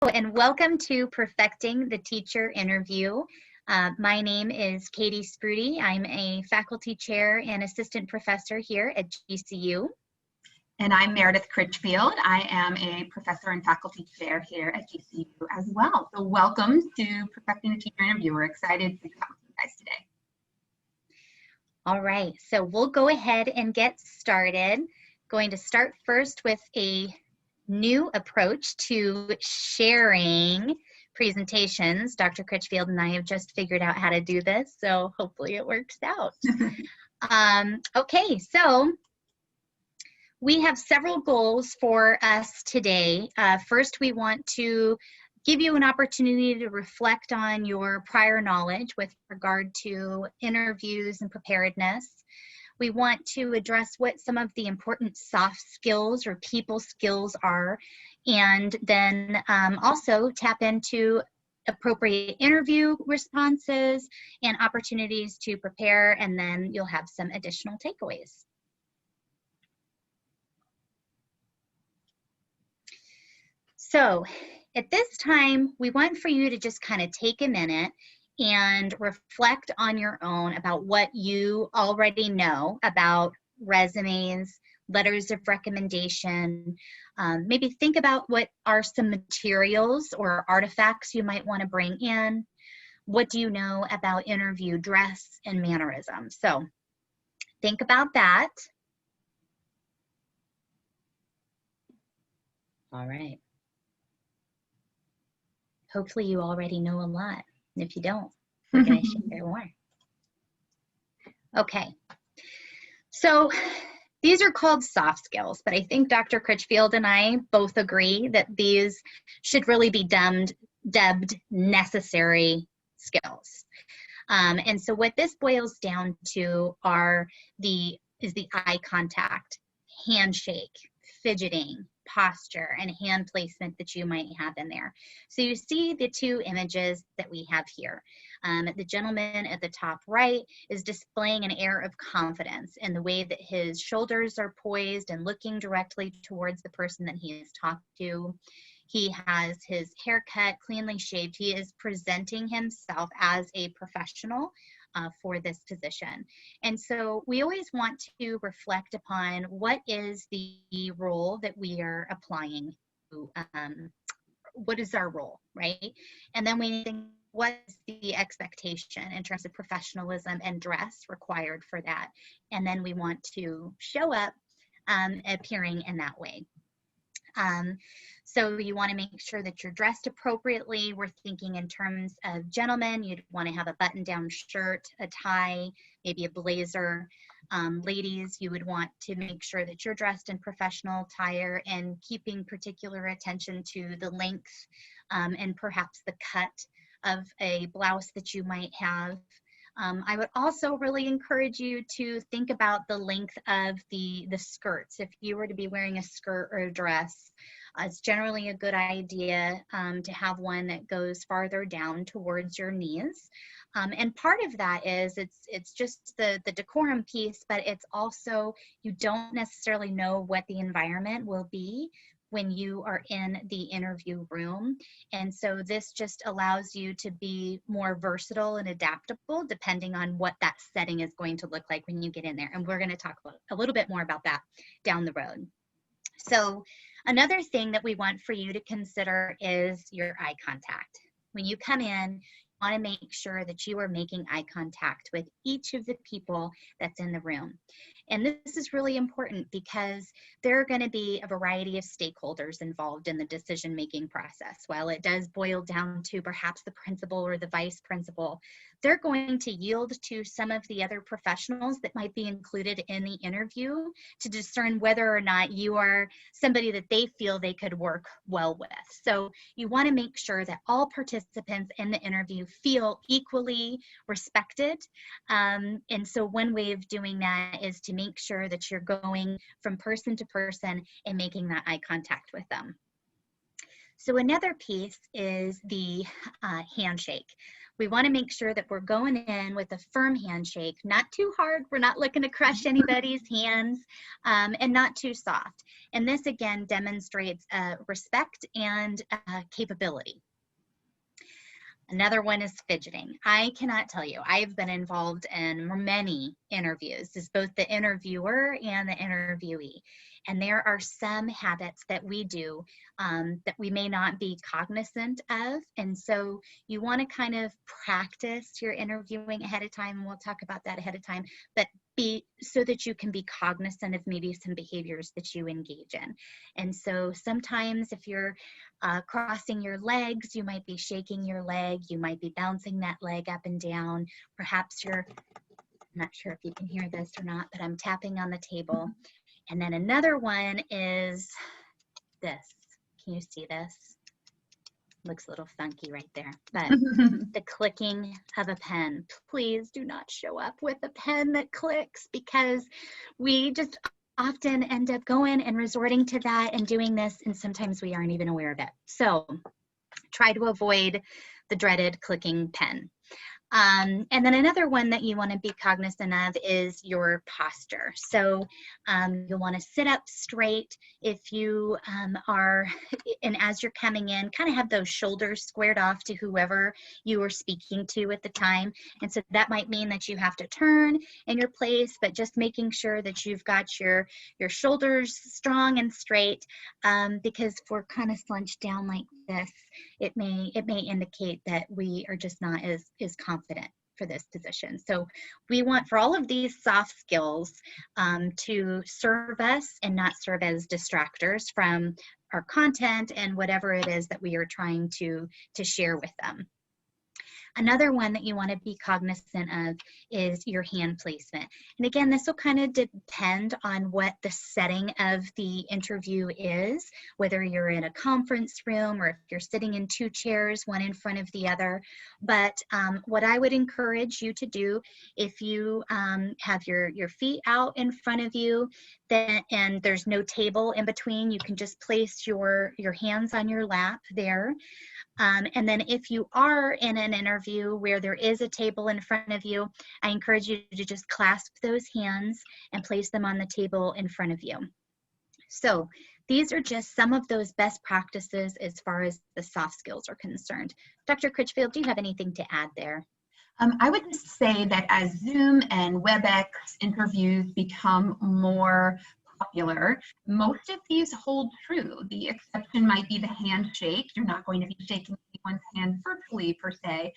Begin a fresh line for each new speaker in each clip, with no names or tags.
And welcome to Perfecting the Teacher Interview. My name is Katie Sprudy. I'm a faculty chair and assistant professor here at GCU.
And I'm Meredith Critchfield. I am a professor and faculty chair here at GCU as well. So welcome to Perfecting the Teacher Interview. We're excited to talk to you guys today.
All right, so we'll go ahead and get started. Going to start first with a new approach to sharing presentations. Dr. Critchfield and I have just figured out how to do this, so hopefully it works out. Okay, so we have several goals for us today. First, we want to give you an opportunity to reflect on your prior knowledge with regard to interviews and preparedness. We want to address what some of the important soft skills or people skills are, and then also tap into appropriate interview responses and opportunities to prepare, and then you'll have some additional takeaways. So at this time, we want for you to just kind of take a minute and reflect on your own about what you already know about resumes, letters of recommendation. Maybe think about what are some materials or artifacts you might want to bring in. What do you know about interview dress and mannerisms? So think about that. All right. Hopefully you already know a lot. And if you don't, we're going to share more. Okay, so these are called soft skills, but I think Dr. Critchfield and I both agree that these should really be dubbed necessary skills. And so what this boils down to is the eye contact, handshake, fidgeting, posture, and hand placement that you might have in there. So you see the two images that we have here. The gentleman at the top right is displaying an air of confidence in the way that his shoulders are poised and looking directly towards the person that he is talking to. He has his hair cut, cleanly shaved. He is presenting himself as a professional for this position. And so we always want to reflect upon what is the role that we are applying to, what is our role, right? And then we think, what is the expectation in terms of professionalism and dress required for that? And then we want to show up appearing in that way. So you want to make sure that you're dressed appropriately. We're thinking in terms of gentlemen, you'd want to have a button-down shirt, a tie, maybe a blazer. Ladies, you would want to make sure that you're dressed in professional attire and keeping particular attention to the length and perhaps the cut of a blouse that you might have. I would also really encourage you to think about the length of the skirts. If you were to be wearing a skirt or a dress, it's generally a good idea to have one that goes farther down towards your knees. And part of that is it's just the decorum piece, but it's also you don't necessarily know what the environment will be when you are in the interview room. And so this just allows you to be more versatile and adaptable depending on what that setting is going to look like when you get in there. And we're going to talk a little bit more about that down the road. So another thing that we want for you to consider is your eye contact. When you come in, you want to make sure that you are making eye contact with each of the people that's in the room. And this is really important because there are going to be a variety of stakeholders involved in the decision-making process. While it does boil down to perhaps the principal or the vice principal, they're going to yield to some of the other professionals that might be included in the interview to discern whether or not you are somebody that they feel they could work well with. So you want to make sure that all participants in the interview feel equally respected. And so one way of doing that is to make sure that you're going from person to person and making that eye contact with them. So another piece is the handshake. We want to make sure that we're going in with a firm handshake, not too hard. We're not looking to crush anybody's hands, and not too soft. And this again demonstrates respect and capability. Another one is fidgeting. I cannot tell you, I've been involved in many interviews as both the interviewer and the interviewee. And there are some habits that we do that we may not be cognizant of. And so you want to kind of practice your interviewing ahead of time. And we'll talk about that ahead of time, but so that you can be cognizant of maybe some behaviors that you engage in. And so sometimes if you're crossing your legs, you might be shaking your leg, you might be bouncing that leg up and down. Perhaps I'm not sure if you can hear this or not, but I'm tapping on the table. And then another one is this. Can you see this? Looks a little funky right there, but the clicking of a pen. Please do not show up with a pen that clicks, because we just often end up going and resorting to that and doing this, and sometimes we aren't even aware of it. So try to avoid the dreaded clicking pen. And then another one that you want to be cognizant of is your posture. So you'll want to sit up straight if you are, and as you're coming in, kind of have those shoulders squared off to whoever you are speaking to at the time. And so that might mean that you have to turn in your place, but just making sure that you've got your shoulders strong and straight, because if we're kind of slunched down like this, it may indicate that we are just not as confident for this position. So we want for all of these soft skills to serve us and not serve as distractors from our content and whatever it is that we are trying to share with them. Another one that you want to be cognizant of is your hand placement. And again, this will kind of depend on what the setting of the interview is, whether you're in a conference room or if you're sitting in two chairs, one in front of the other. But what I would encourage you to do, if you have your feet out in front of you, and there's no table in between, you can just place your hands on your lap there. And then if you are in an interview where there is a table in front of you, I encourage you to just clasp those hands and place them on the table in front of you. So these are just some of those best practices as far as the soft skills are concerned. Dr. Critchfield, do you have anything to add there?
I would just say that as Zoom and WebEx interviews become more popular, most of these hold true. The exception might be the handshake. You're not going to be shaking anyone's hand virtually per se,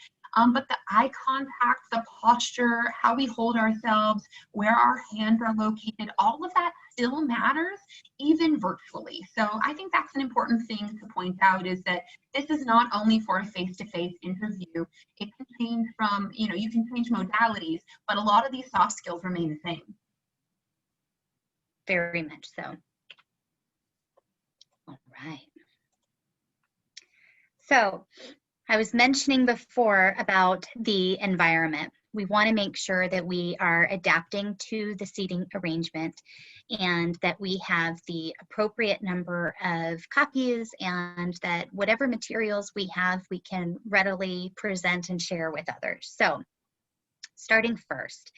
but the eye contact, the posture, how we hold ourselves, where our hands are located, all of that still matters, even virtually. So I think that's an important thing to point out, is that this is not only for a face-to-face interview. It can change from, you can change modalities, but a lot of these soft skills remain the same.
Very much so. All right. So I was mentioning before about the environment. We want to make sure that we are adapting to the seating arrangement and that we have the appropriate number of copies, and that whatever materials we have, we can readily present and share with others. So starting first,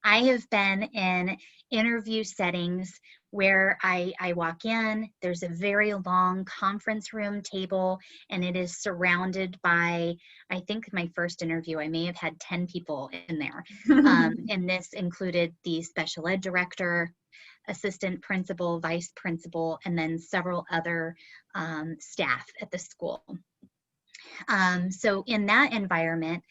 I have been in interview settings where I walk in, there's a very long conference room table, and it is surrounded by, I think my first interview, I may have had 10 people in there. And this included the special ed director, assistant principal, vice principal, and then several other staff at the school. So in that environment,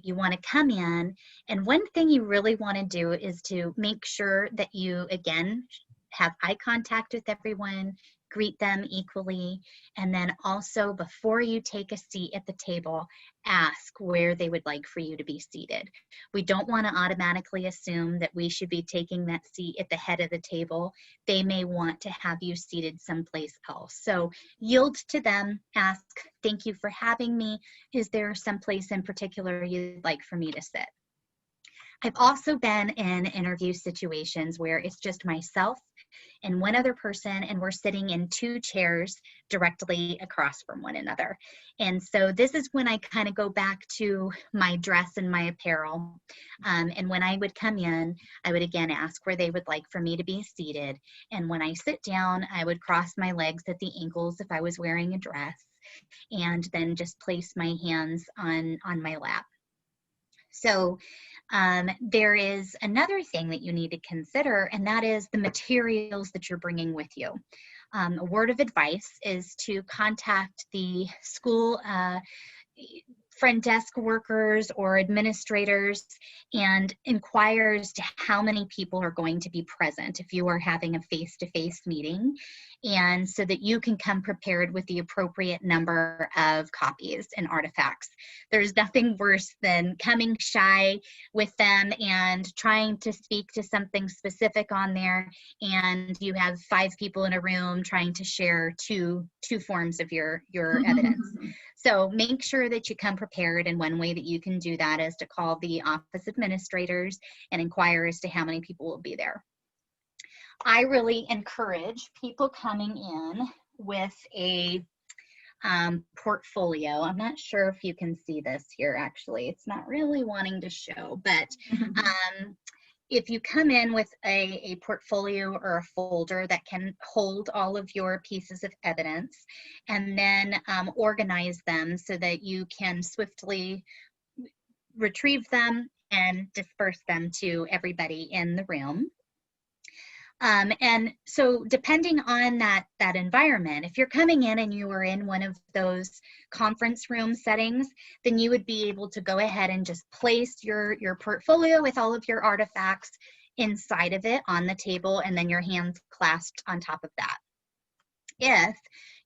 you want to come in, and one thing you really want to do is to make sure that you, again, have eye contact with everyone, greet them equally, and then also before you take a seat at the table, ask where they would like for you to be seated. We don't want to automatically assume that we should be taking that seat at the head of the table. They may want to have you seated someplace else. So yield to them, ask, thank you for having me. Is there someplace in particular you'd like for me to sit? I've also been in interview situations where it's just myself and one other person, and we're sitting in 2 chairs directly across from one another. And so this is when I kind of go back to my dress and my apparel. And when I would come in, I would again ask where they would like for me to be seated. And when I sit down, I would cross my legs at the ankles if I was wearing a dress, and then just place my hands on my lap. So there is another thing that you need to consider, and that is the materials that you're bringing with you. A word of advice is to contact the school front desk workers or administrators and inquire as to how many people are going to be present if you are having a face-to-face meeting, and so that you can come prepared with the appropriate number of copies and artifacts. There's nothing worse than coming shy with them and trying to speak to something specific on there, and you have 5 people in a room trying to share two forms of your evidence. So make sure that you come prepared, and one way that you can do that is to call the office administrators and inquire as to how many people will be there. I really encourage people coming in with a portfolio. I'm not sure if you can see this here, actually. It's not really wanting to show, but if you come in with a portfolio or a folder that can hold all of your pieces of evidence, and then organize them so that you can swiftly retrieve them and disperse them to everybody in the room. And so depending on that environment, if you're coming in and you are in one of those conference room settings, then you would be able to go ahead and just place your portfolio with all of your artifacts inside of it on the table, and then your hands clasped on top of that. If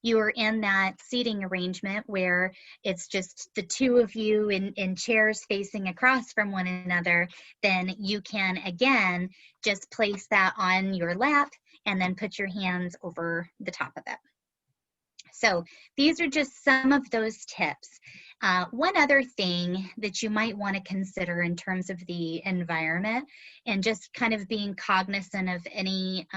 you are in that seating arrangement where it's just the 2 of you in chairs facing across from one another, then you can again just place that on your lap and then put your hands over the top of it. So these are just some of those tips. One other thing that you might want to consider in terms of the environment and just kind of being cognizant of any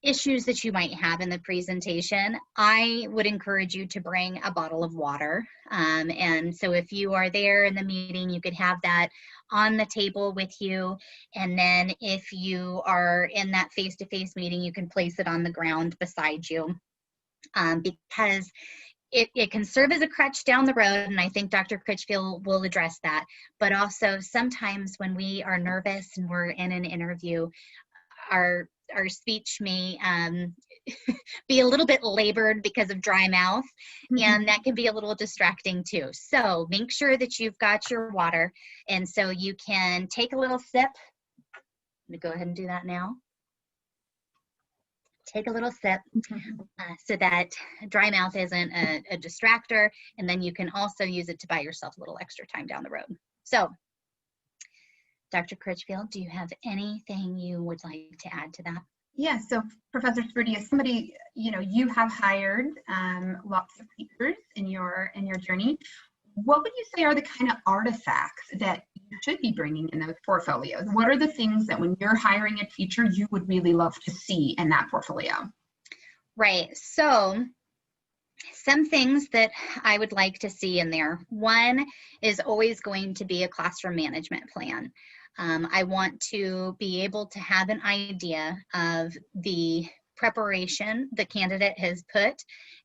issues that you might have in the presentation, I would encourage you to bring a bottle of water. And so if you are there in the meeting, you could have that on the table with you. And then if you are in that face-to-face meeting, you can place it on the ground beside you, because it can serve as a crutch down the road, and I think Dr. Critchfield will address that. But also sometimes when we are nervous and we're in an interview, our speech may be a little bit labored because of dry mouth, and that can be a little distracting too. So make sure that you've got your water, and so you can take a little sip. I'm gonna go ahead and do that now. Take a little sip so that dry mouth isn't a distractor, and then you can also use it to buy yourself a little extra time down the road. So Dr. Critchfield, do you have anything you would like to add to that?
Yeah, so Professor Sperdi, as somebody, you have hired lots of teachers in your journey. What would you say are the kind of artifacts that you should be bringing in those portfolios? What are the things that when you're hiring a teacher, you would really love to see in that portfolio? Right,
so some things that I would like to see in there. One is always going to be a classroom management plan. I want to be able to have an idea of the preparation the candidate has put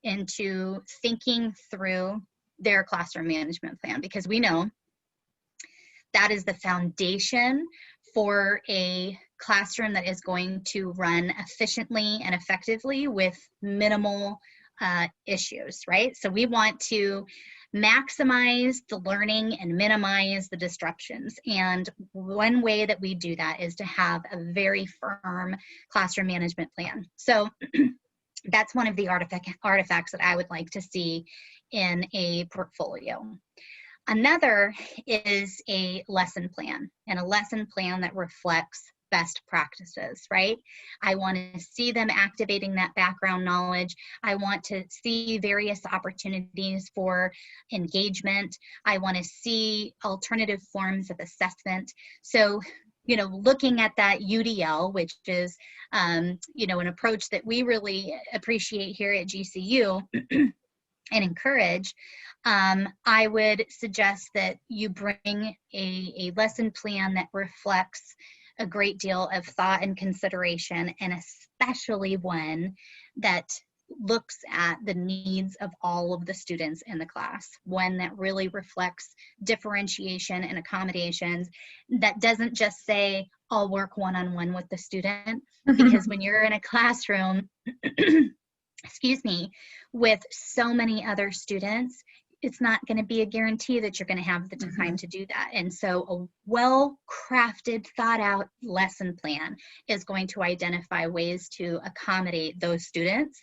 into thinking through their classroom management plan, because we know that is the foundation for a classroom that is going to run efficiently and effectively with minimal issues, right? So we want to maximize the learning and minimize the disruptions. And one way that we do that is to have a very firm classroom management plan. So that's one of the artifacts that I would like to see in a portfolio. Another is a lesson plan, and a lesson plan that reflects best practices, right? I want to see them activating that background knowledge. I want to see various opportunities for engagement. I want to see alternative forms of assessment. So looking at that UDL, which is, an approach that we really appreciate here at GCU and encourage, I would suggest that you bring a lesson plan that reflects a great deal of thought and consideration, and especially one that looks at the needs of all of the students in the class, one that really reflects differentiation and accommodations, that doesn't just say, I'll work one-on-one with the student, because when you're in a classroom, excuse me, with so many other students, it's not going to be a guarantee that you're going to have the time to do that. And so a well-crafted, thought-out lesson plan is going to identify ways to accommodate those students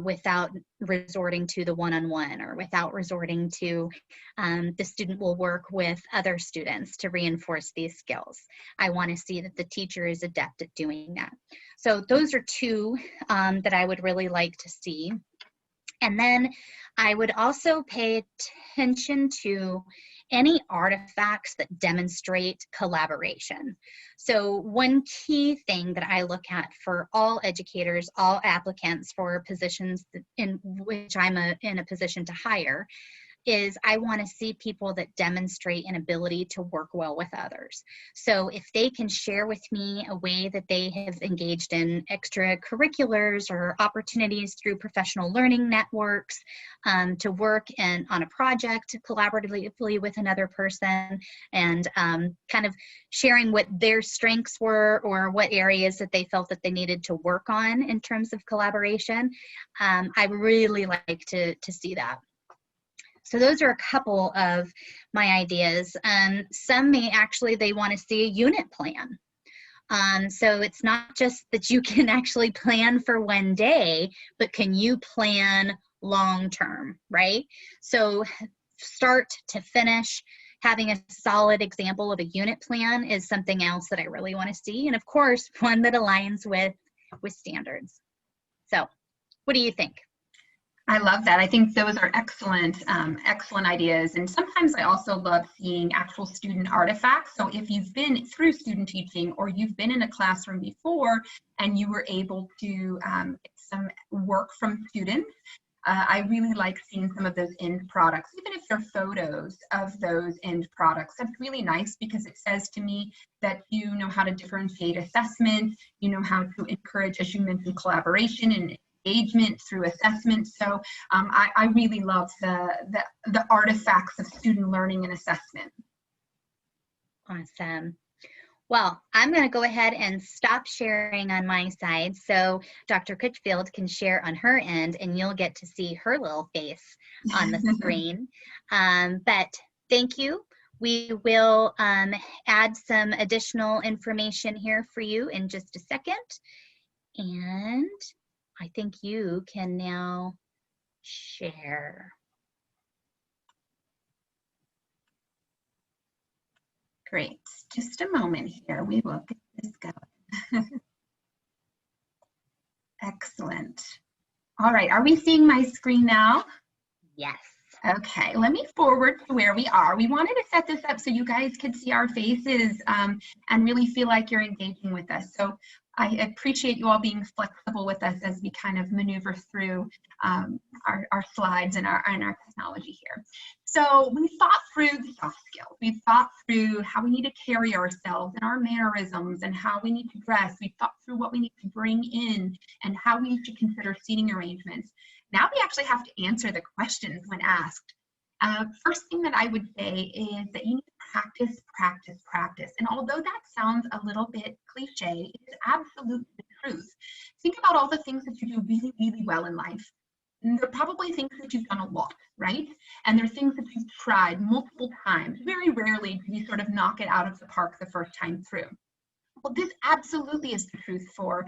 without resorting to the one-on-one, or without resorting to the student will work with other students to reinforce these skills. I want to see that the teacher is adept at doing that. So those are two that I would really like to see. And then I would also pay attention to any artifacts that demonstrate collaboration. So one key thing that I look at for all educators, all applicants for positions in which I'm in a position to hire, is I want to see people that demonstrate an ability to work well with others. So if they can share with me a way that they have engaged in extracurriculars or opportunities through professional learning networks to work on a project collaboratively with another person, and kind of sharing what their strengths were or what areas that they felt that they needed to work on in terms of collaboration, I really like to see that. So those are a couple of my ideas. Some may actually, they want to see a unit plan. So it's not just that you can actually plan for one day, but can you plan long-term, right? So start to finish, having a solid example of a unit plan is something else that I really want to see. And of course, one that aligns with standards. So what do you think?
I love that. I think those are excellent, excellent ideas. And sometimes I also love seeing actual student artifacts. So if you've been through student teaching, or you've been in a classroom before and you were able to get some work from students, I really like seeing some of those end products, even if they're photos of those end products. That's really nice, because it says to me that you know how to differentiate assessment, you know how to encourage, as you mentioned, collaboration and engagement through assessment. So I really love the artifacts of student learning and assessment.
Awesome. Well, I'm going to go ahead and stop sharing on my side so Dr. Critchfield can share on her end, and you'll get to see her little face on the screen. But thank you. We will add some additional information here for you in just a second. And I think you can now share.
Great. Just a moment here. We will get this going. Excellent. All right. Are we seeing my screen now?
Yes.
Okay, let me forward to where we are. We wanted to set this up so you guys could see our faces and really feel like you're engaging with us. So I appreciate you all being flexible with us as we kind of maneuver through our slides and our technology here. So we thought through the soft skills. We thought through how we need to carry ourselves and our mannerisms and how we need to dress. We thought through what we need to bring in and how we need to consider seating arrangements. Now we actually have to answer the questions when asked. First thing that I would say is that you need to practice, practice, practice. And although that sounds a little bit cliche, it is absolutely the truth. Think about all the things that you do really, really well in life. And there are probably things that you've done a lot, right? And there are things that you've tried multiple times. Very rarely do you sort of knock it out of the park the first time through. Well, this absolutely is the truth for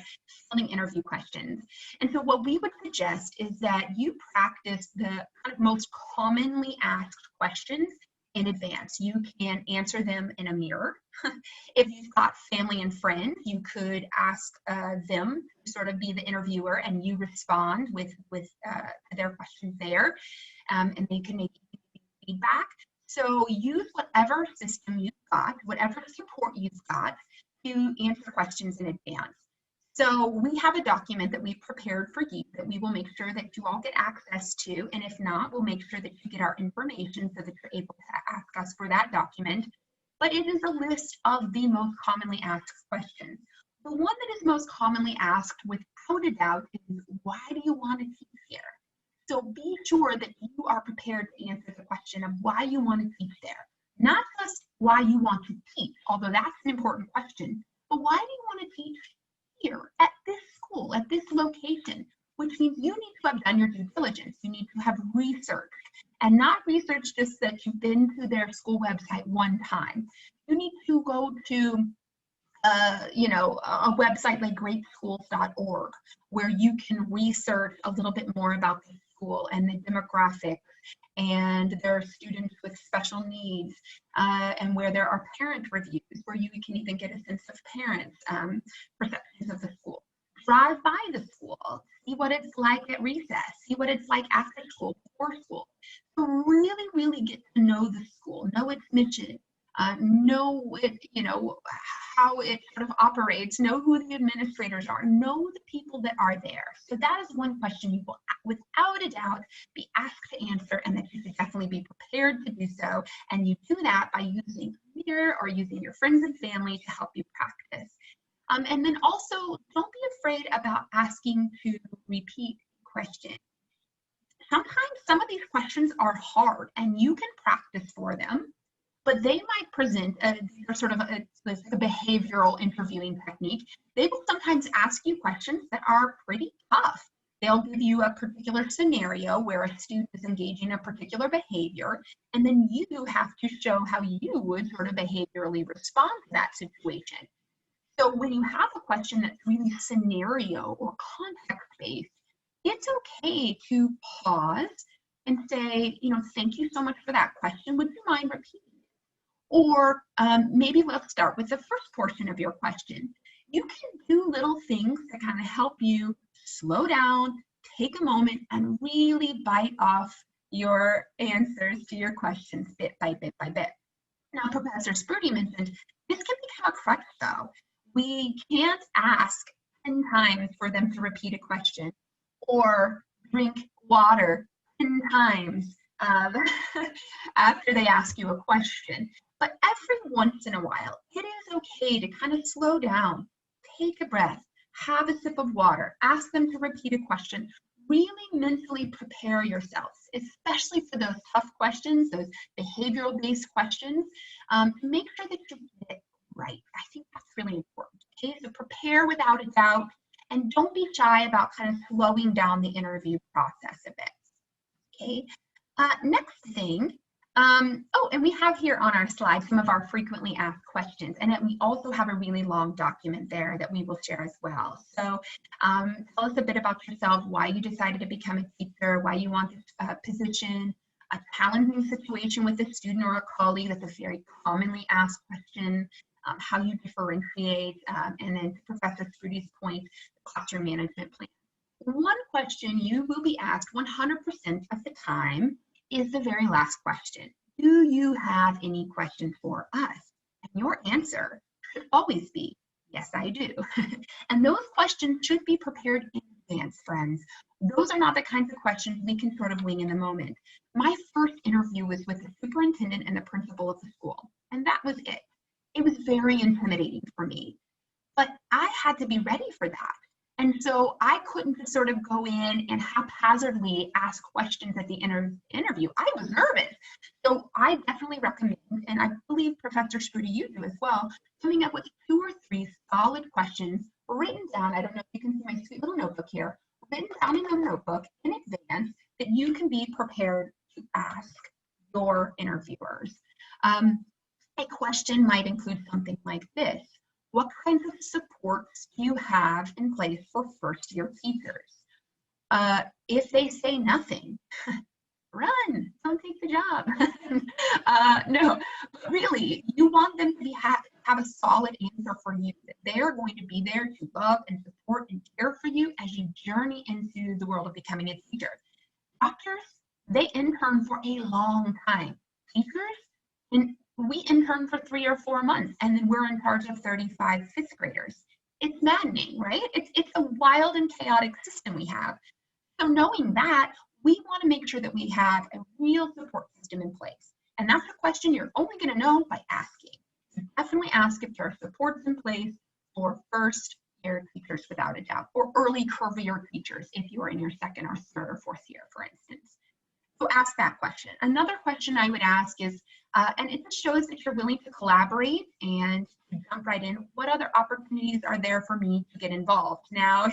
fielding interview questions. And so what we would suggest is that you practice the kind of most commonly asked questions in advance. You can answer them in a mirror. If you've got family and friends, you could ask them to sort of be the interviewer, and you respond with their questions there, and they can make feedback. So use whatever system you've got, whatever support you've got to answer questions in advance. So we have a document that we've prepared for you that we will make sure that you all get access to. And if not, we'll make sure that you get our information so that you're able to ask us for that document. But it is a list of the most commonly asked questions. The one that is most commonly asked without a doubt is, why do you want to teach here? So be sure that you are prepared to answer the question of why you want to teach there. Not just why you want to teach, although that's an important question, but why do you want to teach here at this school, at this location, which means you need to have done your due diligence. You need to have research, and not research just that you've been to their school website one time. You need to go to a website like greatschools.org, where you can research a little bit more about the school and the demographics and their students with special needs, and where there are parent reviews, where you can even get a sense of parents' perceptions of the school. Drive by the school, see what it's like at recess, see what it's like after school, before school. So really, really get to know the school, know its mission, know it, how it sort of operates, know who the administrators are, know the people that are there. So that is one question you will, without a doubt, be asked to answer, and that you should definitely be prepared to do so. And you do that by using a mirror or using your friends and family to help you practice. And then also, don't be afraid about asking to repeat questions. Sometimes some of these questions are hard and you can practice for them, but they might present a sort of a behavioral interviewing technique. They will sometimes ask you questions that are pretty tough. They'll give you a particular scenario where a student is engaging in a particular behavior, and then you have to show how you would sort of behaviorally respond to that situation. So when you have a question that's really scenario or context-based, it's okay to pause and say, thank you so much for that question. Would you mind repeating? Or maybe let's start with the first portion of your question. You can do little things to kind of help you slow down, take a moment, and really bite off your answers to your questions bit by bit by bit. Now, Professor Sprudy mentioned this can become a crutch, though. We can't ask 10 times for them to repeat a question or drink water 10 times after they ask you a question. But every once in a while, it is okay to kind of slow down, take a breath, have a sip of water, ask them to repeat a question. Really mentally prepare yourselves, especially for those tough questions, those behavioral-based questions, to make sure that you get it right. I think that's really important. Okay, so prepare without a doubt, and don't be shy about kind of slowing down the interview process a bit. Okay, next thing. And we have here on our slide some of our frequently asked questions, and we also have a really long document there that we will share as well. So tell us a bit about yourself, why you decided to become a teacher, why you want this position, a challenging situation with a student or a colleague. That's a very commonly asked question. How you differentiate, and then to Professor Sprudy's point, the classroom management plan. One question you will be asked 100% of the time is the very last question. Do you have any questions for us? And your answer should always be, yes, I do. And those questions should be prepared in advance, friends. Those are not the kinds of questions we can sort of wing in a moment. My first interview was with the superintendent and the principal of the school, and that was it. It was very intimidating for me, but I had to be ready for that. And so I couldn't just sort of go in and haphazardly ask questions at the interview. I was nervous. So I definitely recommend, and I believe Professor Sprudy, you do as well, coming up with 2 or 3 solid questions written down. I don't know if you can see my sweet little notebook here, written down in a notebook in advance that you can be prepared to ask your interviewers. A question might include something like this. What kinds of supports do you have in place for first-year teachers? If they say nothing, run, don't take the job. No, but really, you want them to have a solid answer for you, that they are going to be there to love and support and care for you as you journey into the world of becoming a teacher. Doctors, they intern for a long time. teachers, and we intern for 3 or 4 months, and then we're in charge of 35 fifth graders. It's maddening, right? It's a wild and chaotic system we have. So knowing that, we want to make sure that we have a real support system in place. And that's a question you're only going to know by asking. So definitely ask if there are supports in place for first year teachers without a doubt, or early career teachers if you are in your second or third or fourth year, for instance. So ask that question. Another question I would ask is, and it just shows that you're willing to collaborate and jump right in, what other opportunities are there for me to get involved? Now,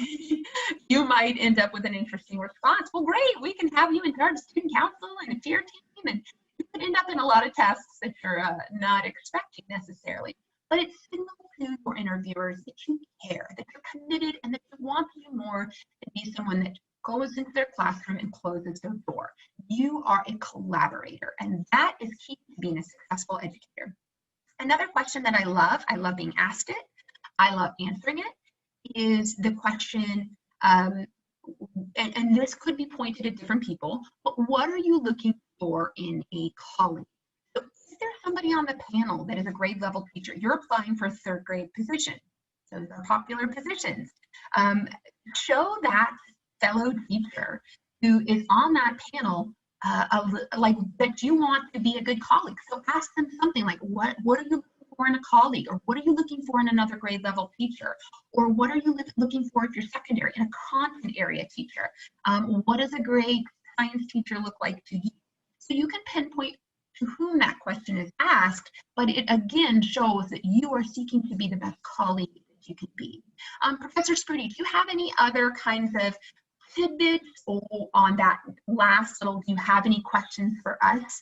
you might end up with an interesting response. Well, great, we can have you in charge of student council and a cheer team, and you could end up in a lot of tasks that you're not expecting necessarily. But it signals to your interviewers that you care, that you're committed, and that you want to do more than be someone that goes into their classroom and closes their door. You are a collaborator, and that is key to being a successful educator. Another question that I love being asked it, I love answering it, is the question, and this could be pointed at different people, but what are you looking for in a colleague? So is there somebody on the panel that is a grade level teacher? You're applying for a third grade position. Those are popular positions. Show that fellow teacher who is on that panel like that you want to be a good colleague. So ask them something like, what are you looking for in a colleague? Or what are you looking for in another grade level teacher? Or what are you looking for if you're secondary, in a content area teacher? What does a great science teacher look like to you? So you can pinpoint to whom that question is asked, but it again shows that you are seeking to be the best colleague that you can be. Professor Sprudi, do you have any other kinds of tidbits on that last little, do you have any questions for us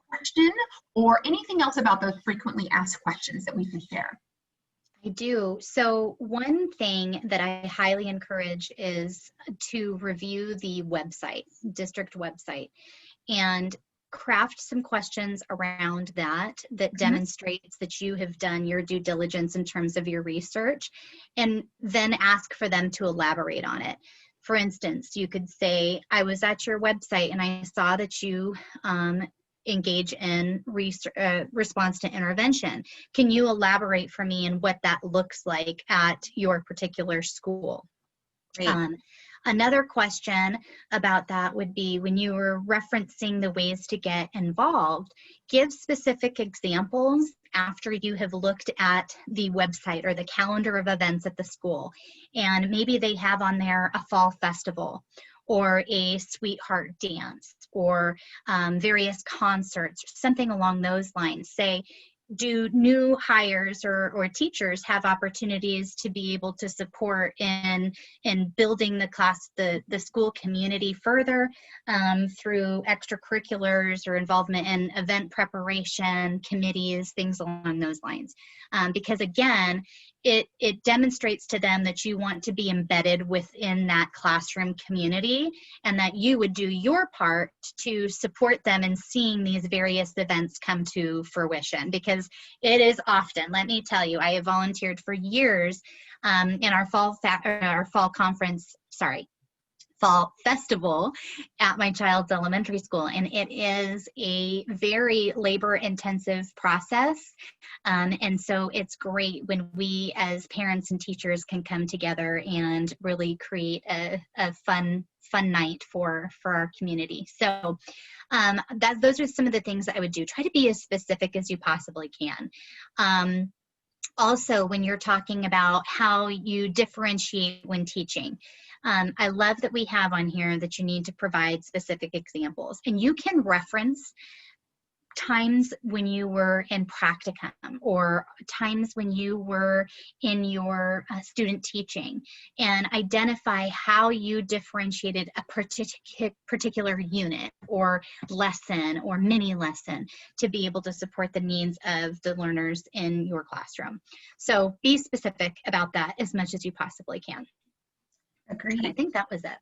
question, or anything else about those frequently asked questions that we can share?
I do. So one thing that I highly encourage is to review the website, district website, and craft some questions around that demonstrates that you have done your due diligence in terms of your research, and then ask for them to elaborate on it. For instance, you could say, I was at your website and I saw that you engage in response to intervention. Can you elaborate for me on what that looks like at your particular school? Another question about that would be, when you were referencing the ways to get involved, give specific examples after you have looked at the website or the calendar of events at the school. And maybe they have on there a fall festival or a sweetheart dance or various concerts, something along those lines. Say, do new hires or teachers have opportunities to be able to support in building the school community further through extracurriculars or involvement in event preparation, committees, things along those lines? Because again, it demonstrates to them that you want to be embedded within that classroom community, and that you would do your part to support them in seeing these various events come to fruition. Because it is often, let me tell you, I have volunteered for years in our fall festival at my child's elementary school, and it is a very labor-intensive process, and so it's great when we as parents and teachers can come together and really create a fun night for our community. So those are some of the things that I would do. Try to be as specific as you possibly can. Also, when you're talking about how you differentiate when teaching, I love that we have on here that you need to provide specific examples, and you can reference times when you were in practicum or times when you were in your student teaching, and identify how you differentiated a particular unit or lesson or mini lesson to be able to support the needs of the learners in your classroom. So be specific about that as much as you possibly can.
Agreed.
And I think that was it.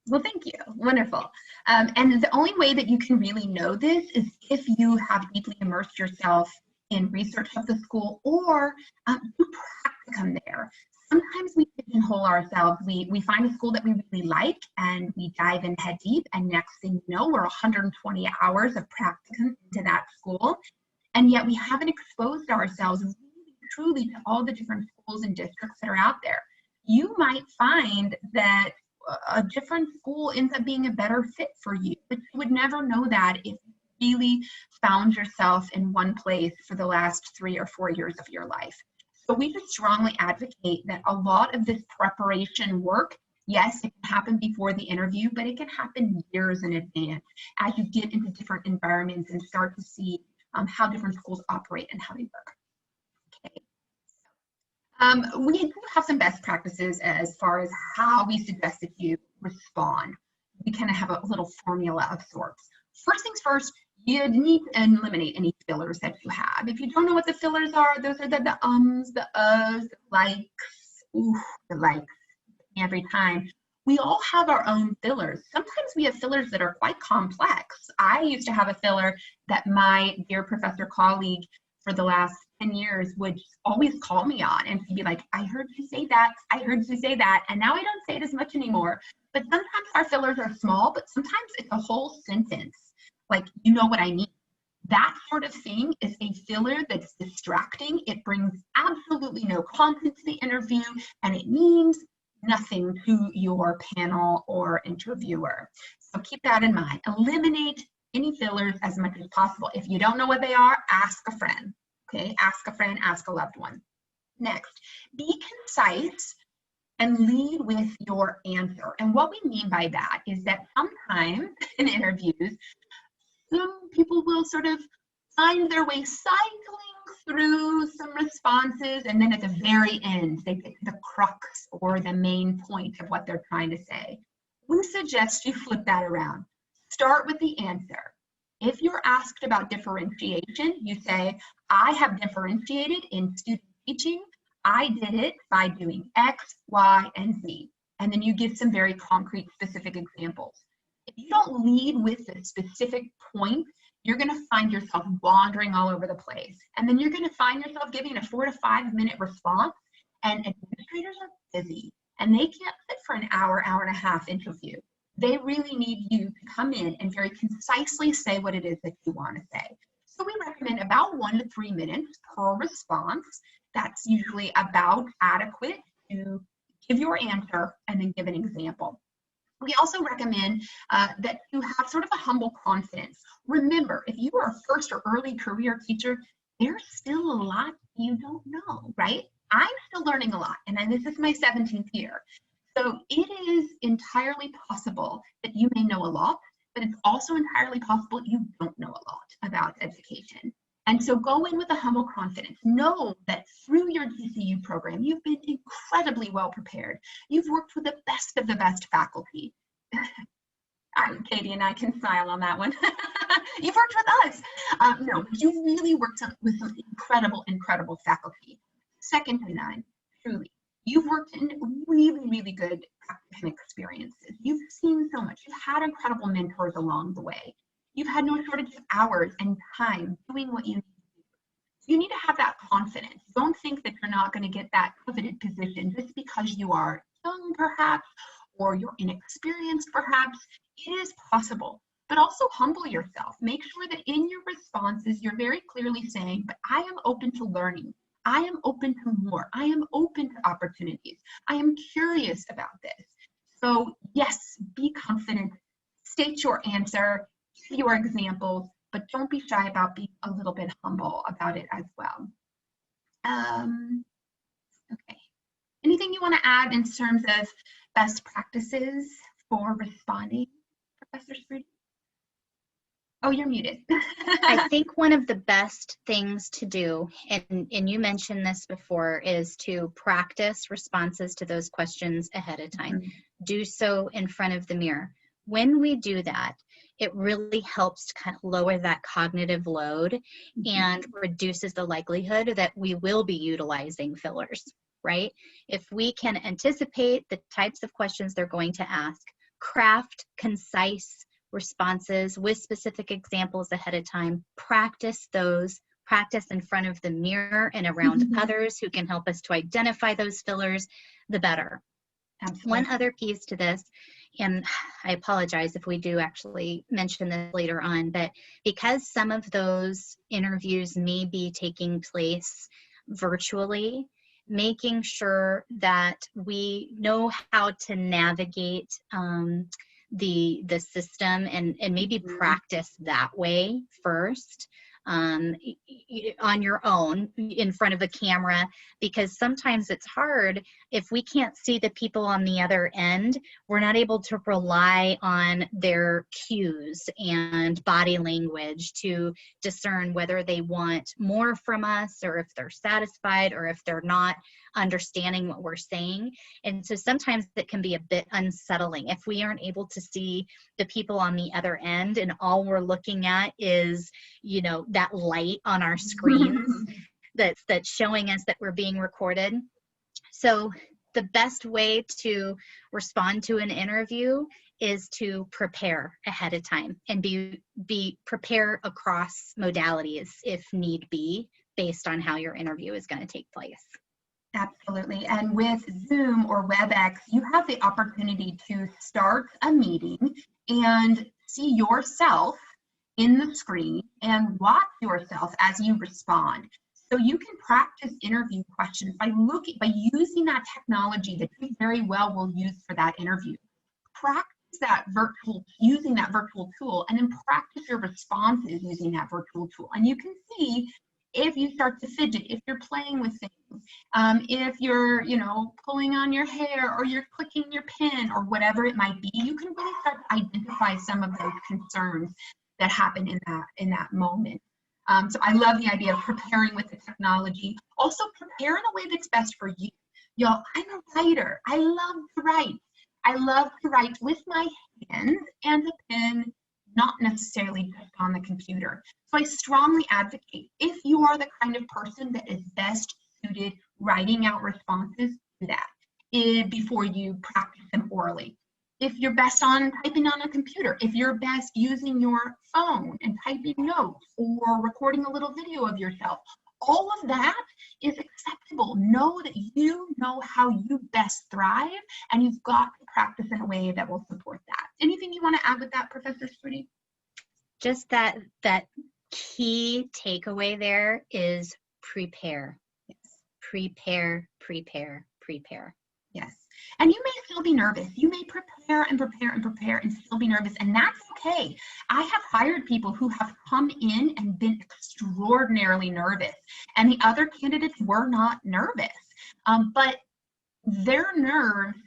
Well, thank you. Wonderful. And the only way that you can really know this is if you have deeply immersed yourself in research of the school or do practicum there. Sometimes we pigeonhole ourselves. We find a school that we really like and we dive in head deep, and next thing you know, we're 120 hours of practicum into that school. And yet we haven't exposed ourselves really truly to all the different schools and districts that are out there. You might find that a different school ends up being a better fit for you, but you would never know that if you really found yourself in one place for the last 3 or 4 years of your life. So we just strongly advocate that a lot of this preparation work, yes, it can happen before the interview, but it can happen years in advance as you get into different environments and start to see how different schools operate and how they work. Okay. We do have some best practices as far as how we suggest that you respond. We kind of have a little formula of sorts. First things first, you need to eliminate any fillers that you have. If you don't know what the fillers are, those are the ums, the uhs, the likes, the likes every time. We all have our own fillers. Sometimes we have fillers that are quite complex. I used to have a filler that my dear professor colleague for the last 10 years would always call me on, and she'd be like, I heard you say that, I heard you say that, and now I don't say it as much anymore. But sometimes our fillers are small, but sometimes it's a whole sentence. Like, you know what I mean. That sort of thing is a filler that's distracting. It brings absolutely no content to the interview, and it means nothing to your panel or interviewer. So keep that in mind. Eliminate any fillers as much as possible. If you don't know what they are, ask a friend. Okay, ask a friend, ask a loved one. Next, be concise and lead with your answer. And what we mean by that is that sometimes in interviews, some people will sort of find their way cycling through some responses, and then at the very end, they get to the crux or the main point of what they're trying to say. We suggest you flip that around. Start with the answer. If you're asked about differentiation, you say, I have differentiated in student teaching. I did it by doing X, Y, and Z. And then you give some very concrete, specific examples. If you don't lead with a specific point, you're going to find yourself wandering all over the place. And then you're going to find yourself giving a 4 to 5 minute response, and administrators are busy and they can't sit for an hour, hour and a half interview. They really need you to come in and very concisely say what it is that you want to say. So we recommend about 1 to 3 minutes per response. That's usually about adequate to give your answer and then give an example. We also recommend that you have sort of a humble confidence. Remember, if you are a first or early career teacher, there's still a lot you don't know, right? I'm still learning a lot, and this is my 17th year. So it is entirely possible that you may know a lot, but it's also entirely possible you don't know a lot about education. And so go in with a humble confidence. Know that through your GCU program, you've been incredibly well prepared. You've worked with the best of the best faculty. Katie and I can smile on that one. You've worked with us. No, you've really worked with some incredible, incredible faculty. Second to none, truly. You've worked in really, really good academic experiences. You've seen so much. You've had incredible mentors along the way. You've had no shortage of hours and time doing what you need to do. You need to have that confidence. Don't think that you're not going to get that coveted position just because you are young, perhaps, or you're inexperienced, perhaps. It is possible, but also humble yourself. Make sure that in your responses, you're very clearly saying, but I am open to learning. I am open to more. I am open to opportunities. I am curious about this. So yes, be confident, state your answer, give your examples, but don't be shy about being a little bit humble about it as well. Okay. Anything you want to add in terms of best practices for responding, Professor Sprudi? Oh, you're muted.
I think one of the best things to do, and you mentioned this before, is to practice responses to those questions ahead of time. Mm-hmm. Do so in front of the mirror. When we do that, it really helps to kind of lower that cognitive load and reduces the likelihood that we will be utilizing fillers, right? If we can anticipate the types of questions they're going to ask, craft concise responses with specific examples ahead of time, practice those practice in front of the mirror and around others who can help us to identify those fillers, the better.
Absolutely.
One other piece to this, and I apologize if we do actually mention this later on, but because some of those interviews may be taking place virtually, making sure that we know how to navigate the system and maybe practice that way first on your own in front of a camera, because sometimes it's hard if we can't see the people on the other end. We're not able to rely on their cues and body language to discern whether they want more from us, or if they're satisfied, or if they're not understanding what we're saying. And so sometimes it can be a bit unsettling if we aren't able to see the people on the other end and all we're looking at is, you know, that light on our screens that's showing us that we're being recorded. So the best way to respond to an interview is to prepare ahead of time and be prepare across modalities if need be, based on how your interview is going to take place.
Absolutely. And with Zoom or WebEx, you have the opportunity to start a meeting and see yourself in the screen and watch yourself as you respond. So you can practice interview questions by using that technology that you very well will use for that interview. Practice using that virtual tool, and then practice your responses using that virtual tool. And you can see if you start to fidget, if you're playing with things, if you're, pulling on your hair, or you're clicking your pen, or whatever it might be, you can really start to identify some of those concerns that happen in that moment. So I love the idea of preparing with the technology. Also, prepare in a way that's best for you. Y'all, I'm a writer. I love to write. I love to write with my hands and a pen, not necessarily just on the computer. So I strongly advocate, if you are the kind of person that is best suited writing out responses, do that before you practice them orally. If you're best on typing on a computer, if you're best using your phone and typing notes or recording a little video of yourself, all of that is acceptable. Know that you know how you best thrive, and you've got to practice in a way that will support that. Anything you want to add with that, Professor Stewart?
Just that key takeaway there is prepare.
Yes.
Prepare, prepare, prepare.
Yes. And you may still be nervous. You may prepare and prepare and prepare and still be nervous, and that's okay. I have hired people who have come in and been extraordinarily nervous, and the other candidates were not nervous. But their nerves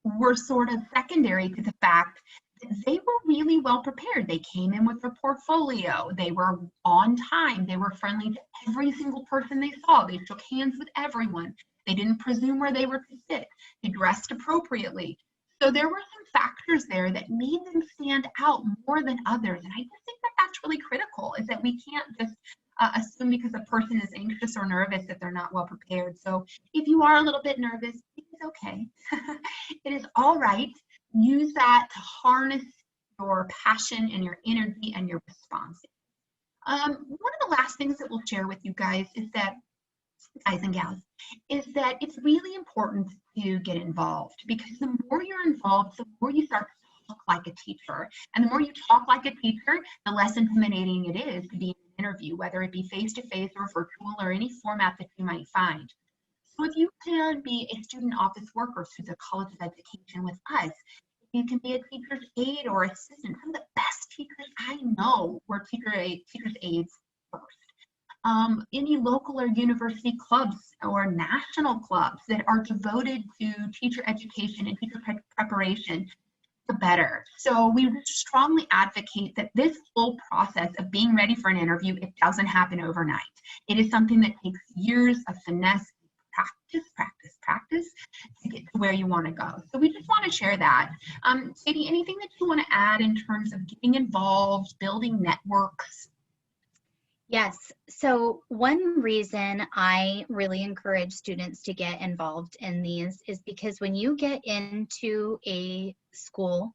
were sort of secondary to the fact that they were really well prepared. They came in with their portfolio. They were on time. They were friendly to every single person they saw. They shook hands with everyone. They didn't presume where they were to sit. They dressed appropriately. So there were some factors there that made them stand out more than others. And I just think that that's really critical, is that we can't just assume because a person is anxious or nervous that they're not well prepared. So if you are a little bit nervous, it is okay. It is all right. Use that to harness your passion and your energy and your responses. One of the last things that we'll share with you guys is that, guys and gals, is that it's really important to get involved, because the more you're involved, the more you start to talk like a teacher. And the more you talk like a teacher, the less intimidating it is to be in an interview, whether it be face-to-face or virtual or any format that you might find. So if you can be a student office worker through the College of Education with us, you can be a teacher's aide or assistant. Some of the best teachers I know were teacher's aides first. Any local or university clubs or national clubs that are devoted to teacher education and teacher preparation, the better. So we strongly advocate that this whole process of being ready for an interview, it doesn't happen overnight. It is something that takes years of finesse, practice to get to where you want to go. So we just want to share that. Sadie, anything that you want to add in terms of getting involved, building networks?
Yes. So one reason I really encourage students to get involved in these is because when you get into a school,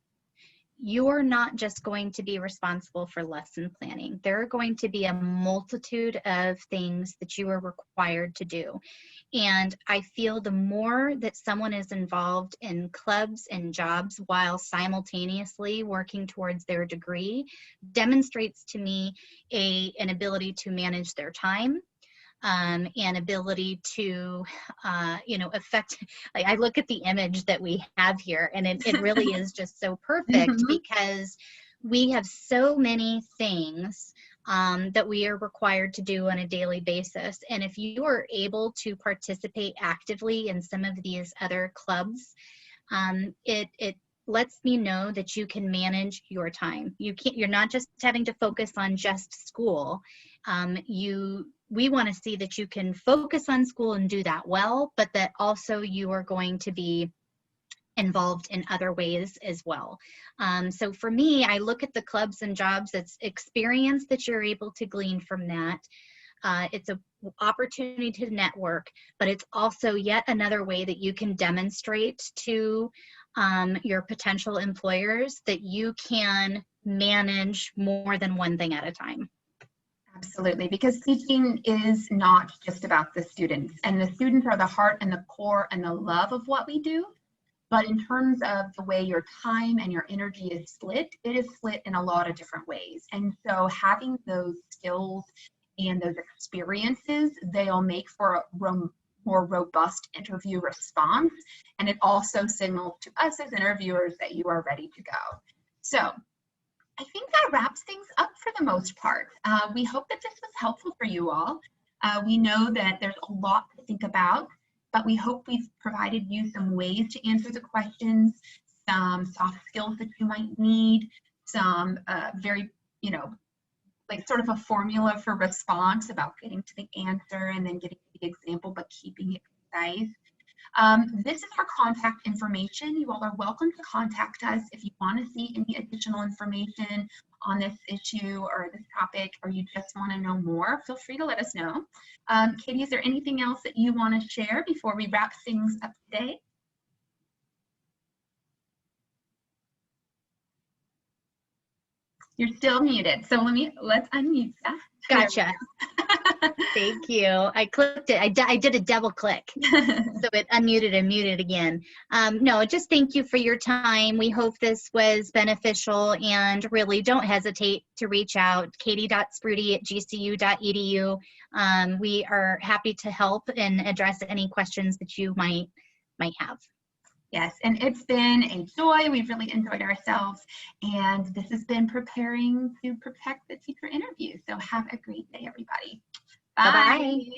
you're not just going to be responsible for lesson planning. There are going to be a multitude of things that you are required to do. And I feel the more that someone is involved in clubs and jobs while simultaneously working towards their degree demonstrates to me an ability to manage their time, and ability to, affect. Like, I look at the image that we have here, and it really is just so perfect because we have so many things that we are required to do on a daily basis. And if you are able to participate actively in some of these other clubs, it lets me know that you can manage your time. You're not just having to focus on just school. We want to see that you can focus on school and do that well, but that also you are going to be involved in other ways as well. So for me, I look at the clubs and jobs, it's experience that you're able to glean from that. It's an opportunity to network, but it's also yet another way that you can demonstrate to your potential employers that you can manage more than one thing at a time.
Absolutely, because teaching is not just about the students, and the students are the heart and the core and the love of what we do. But in terms of the way your time and your energy is split, it is split in a lot of different ways. And so having those skills and those experiences, they'll make for a more robust interview response. And it also signals to us as interviewers that you are ready to go. So I think that wraps things up for the most part. We hope that this was helpful for you all. We know that there's a lot to think about, but we hope we've provided you some ways to answer the questions, some soft skills that you might need, some very, like sort of a formula for response about getting to the answer and then getting to the example, but keeping it concise. This is our contact information. You all are welcome to contact us if you want to see any additional information on this issue or this topic, or you just want to know more. Feel free to let us know. Katie, is there anything else that you want to share before we wrap things up today? You're still muted, so let's unmute that.
Gotcha. Thank you. I clicked it. I did a double click, so it unmuted and muted again. No, just thank you for your time. We hope this was beneficial, and really don't hesitate to reach out, katie.sprudi@gcu.edu. We are happy to help and address any questions that you might have.
Yes, and it's been a joy. We've really enjoyed ourselves, and this has been preparing to protect the teacher interview. So have a great day, everybody. Bye.
Bye-bye.